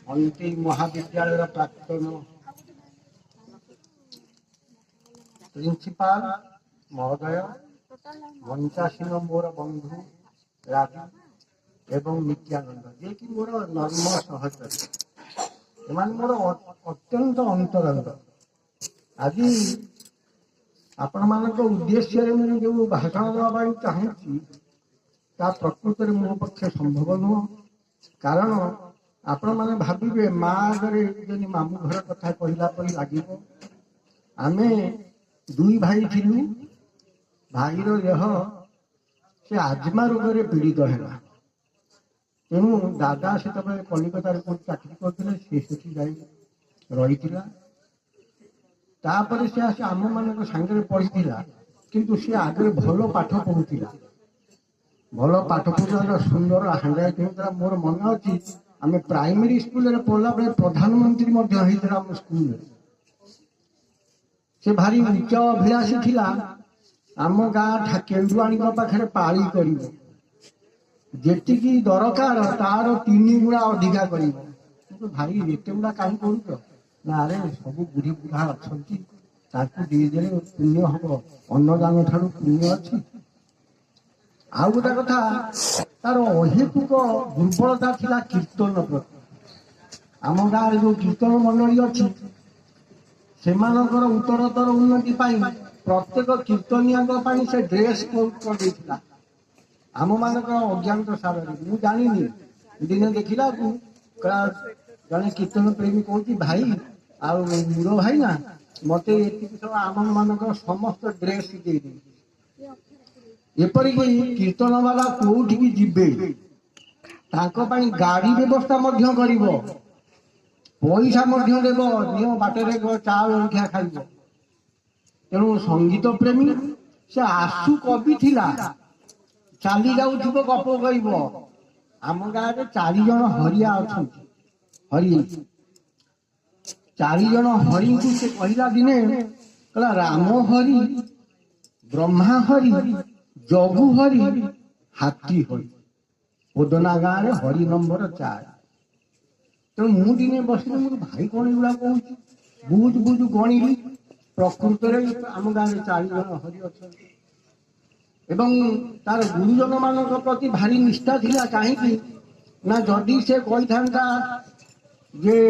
अंति महाविद्यालय प्राक्तन प्रिंसिपाल महोदय 85 नंबर बंधु राजू एवं नित्यानंद जे कि मोर नर्म सहचरी एम मोर अत्यंत अंतरंग। आज आपण मान उद्देश्य जो भाषण देवाई चाहूँगी ता प्रकृत में मो पक्षे संभव नुह। कारण आपण मैंने भावे माँ आगे मामू घर कथा कहला लगे आम दुई भाई थिलु भाईर देह से आजमा रोग में पीड़ित है। तेणु दादा से कलिकता चाकरी करते रही तापर से आस आम मान सांगे पढ़ी किंतु सी आगे भल पाठ पढ़ुला भल पाठ पढ़ार सुंदर हैंडराइटिंग मोर मन अच्छी आम प्राइमरी स्कूल पढ़ला बेले प्रधानमंत्री स्कूल से भारी उच्च अभिलाषी थिला आम गाँ केन्दुआणी पाखे पाली कर जी दरकार तार 3 गुणा अधिका कर भाई एत गुड़ा कहीं करूच ना अरे सब बुढ़ी बुढ़ा अच्छा दीदे पुण्य हम अन्नदान ठार पुण्य अच्छी। आउ गोटा कथा तार अहेतुक दुर्बलता थिला कीर्तन प्रति आम गाँव जो कीर्तन मंडली अच्छी सेमानकर उत्तरतर उन्नति पाई प्रत्येक कीर्तनिया से ड्रेस कोड कर आम मानक अज्ञात सारे मुझे जानी दिने देखला जड़े कीर्तन प्रेमी कहूँ भाई आड़ भाई ना मत आम मानक समस्त ड्रेस दे एपरिक कीर्तन वाला कौटी जीवे गाड़ी व्यवस्था कर पैसा देव नियो बाटर चा जलखिया खाइब। तेणु संगीत प्रेमी से आसु कवि थिला चली जाऊ गप कह आम गाँव में 4 जन हरिया अच्छा हरि 4 जन हरि को से कहला दिने कहला राम हरि ब्रह्मा हरि जगु हरि हाथी हरि ओदना गाँव में हरि नंबर 4। तेणु मु दिने बस भाई कौन एगुड़ा कहूँ बुझ बुझ गणिली प्रकृत में आम गाँव में 4 जन हरि अच्छा एवं तार गुरुजन मान प्रति भारी निष्ठा थिला कहीं ना जदि से कही था जे